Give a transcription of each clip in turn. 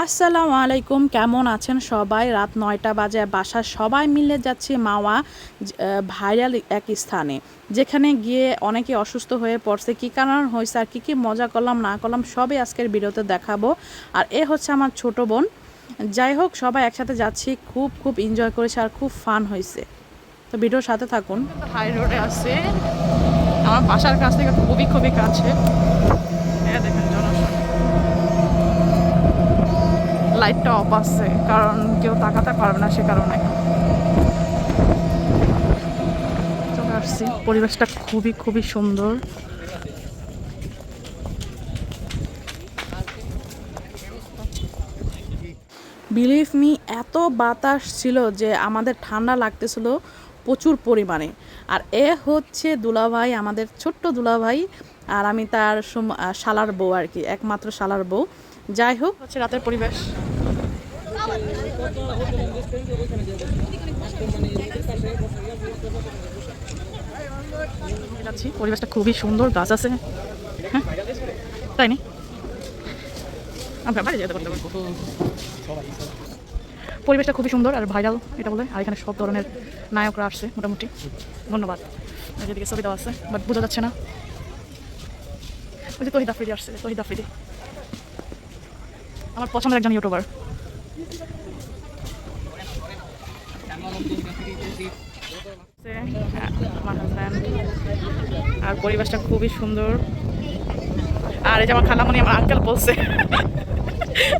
আসসালামু আলাইকুম, কেমন আছেন সবাই? রাত ৯টা বাজে, বাসার সবাই মিলে যাচ্ছি মাওয়া ভাইরাল এক স্থানে, যেখানে গিয়ে অনেকে অসুস্থ হয়ে পড়ছে। কী কারণ হয়েছে আর কী মজা করলাম না করলাম সবই আজকের ভিডিওতে দেখাবো। আর এ হচ্ছে আমার ছোট বোন। যাই হোক, সবাই একসাথে যাচ্ছি, খুব এনজয় করেছে আর খুব ফান হয়েছে। তো ভিডিওর সাথে থাকুন। হাই রোডে আছে, আমার বাসার কাছ থেকে খুবই কাছে। দেখেন লাইটটা অফ আছে, কারণ কেউ তাকাতে পারবে না, সে কারণে চলে আসছি। পরিবেশটা খুবই সুন্দর। বিলিভ মি, এত বাতাস ছিল যে আমাদের ঠান্ডা লাগতেছিল প্রচুর পরিমাণে। আর এ হচ্ছে দুলাভাই, আমাদের ছোট্ট দুলাভাই, আর আমি তার শালার বউ আর কি, একমাত্র শালার বউ। যাই হোক, হচ্ছে রাতের পরিবেশ। যাচ্ছি, পরিবেশটা খুবই সুন্দর, গাছ আছে। হ্যাঁ, তাই নি আমরা বাইরে যেতে পারতাম। পরিবেশটা খুবই সুন্দর আর ভাইরাল এটা বলে। আর এখানে সব ধরনের নায়করা আসছে মোটামুটি। ধন্যবাদ। যেদিকে ছবি দেওয়া আছে বাট বোঝা যাচ্ছে না। ওই যে তহিদ আফ্রিদি আসছে, তহিদ আফ্রিদি আমার পছন্দের একজন ইউটিউবার। আমার হাজব্যান্ড। আর পরিবেশটা খুবই সুন্দর। আর এই যে আমার খালামণি, আমার আঙ্কেল বলছে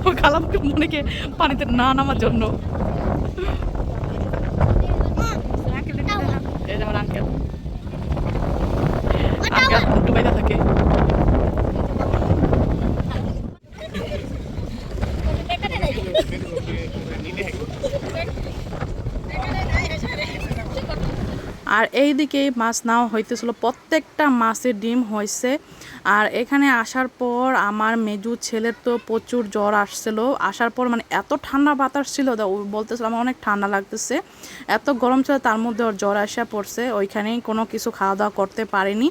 ও খালামণিকে পানিতে না নামার জন্য। এই যে আমার আঙ্কেল, আঙ্কেল ডুবাইতে থাকে। আর এই দিকে মাছ নেওয়া হইতেছিল, প্রত্যেকটা মাছের ডিম হয়েছে। আর এখানে আসার পর আমার মেজু ছেলের তো প্রচুর জ্বর আসছিল। আসার পর মানে এত ঠান্ডা বাতাস ছিল, বলতেছিল আমার অনেক ঠান্ডা লাগতেছে, এত গরম ছিল, তার মধ্যে ওর জ্বর আসা পড়ছে। ওইখানেই কোনো কিছু খাওয়া দাওয়া করতে পারিনি।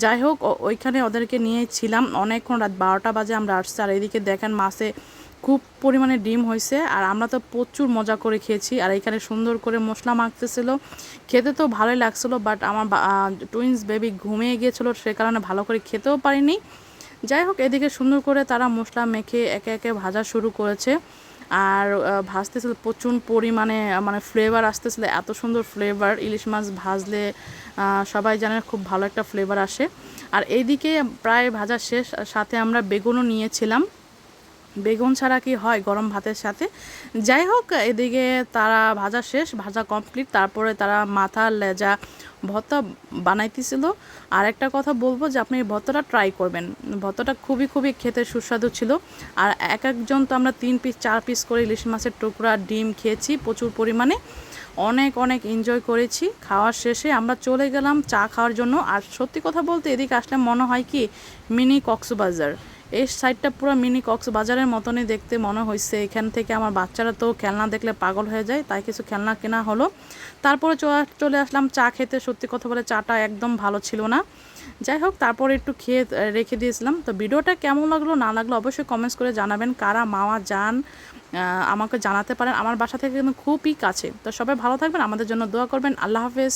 যাই হোক, ওইখানে ওদেরকে নিয়েছিলাম অনেকক্ষণ, রাত 12টা বাজে আমরা আসছি। আর এইদিকে দেখেন মাছে খুব পরিমাণে ডিম হয়েছে, আর আমরা তো প্রচুর মজা করে খেয়েছি। আর এখানে সুন্দর করে মশলা মাখতেছিল, খেতে তো ভালোই লাগছিলো। বাট আমার টুইন্স বেবি ঘুমিয়ে গিয়েছিলো, সে কারণে ভালো করে খেতেও পারিনি। যাই হোক, এদিকে সুন্দর করে তারা মশলা মেখে একে একে ভাজা শুরু করেছে। আর ভাজতেছিল প্রচুর পরিমাণে, মানে ফ্লেভার আসতেছিল, এত সুন্দর ফ্লেভার। ইলিশ মাছ ভাজলে সবাই জানে খুব ভালো একটা ফ্লেভার আসে। আর এইদিকে প্রায় ভাজা শেষ, সাথে আমরা বেগুনও নিয়েছিলাম। বেগুন ছাড়া কি হয় গরম ভাতের সাথে। যাই হোক, এদিকে তারা ভাজা শেষ, ভাজা কমপ্লিট। তারপরে তারা মাথা লেজা ভর্তা বানাইতেছিল। আর একটা কথা বলবো যে আপনি ভর্তাটা ট্রাই করবেন, ভর্তাটা খুবই খেতে সুস্বাদু ছিল। আর একজন তো আমরা 3 পিস 4 পিস করে ইলিশ মাছের টুকরা ডিম খেয়েছি প্রচুর পরিমাণে। অনেক এনজয় করেছি। খাওয়ার শেষে আমরা চলে গেলাম চা খাওয়ার জন্য। আর সত্যি কথা বলতে এদিকে আসলে মনে হয় কি মিনি কক্সবাজার। এই সাইডটা পুরো মিনি কক্সবাজারের মতনই দেখতে মনে হয়েছে। এখান থেকে আমার বাচ্চারা তো খেলনা দেখলে পাগল হয়ে যায়, তাই কিছু খেলনা কেনা হলো। তারপরে চলে আসলাম চা খেতে। সত্যি কথা বলে চাটা একদম ভালো ছিল না। যাই হোক, তারপরে একটু খেয়ে রেখে দিয়েছিলাম। তো ভিডিওটা কেমন লাগলো না লাগলো অবশ্যই কমেন্টস করে জানাবেন। কারা মাওয়া যান আমাকে জানাতে পারেন, আমার বাসা থেকে কিন্তু খুবই কাছে। তো সবাই ভালো থাকবেন, আমাদের জন্য দোয়া করবেন। আল্লাহ হাফেজ।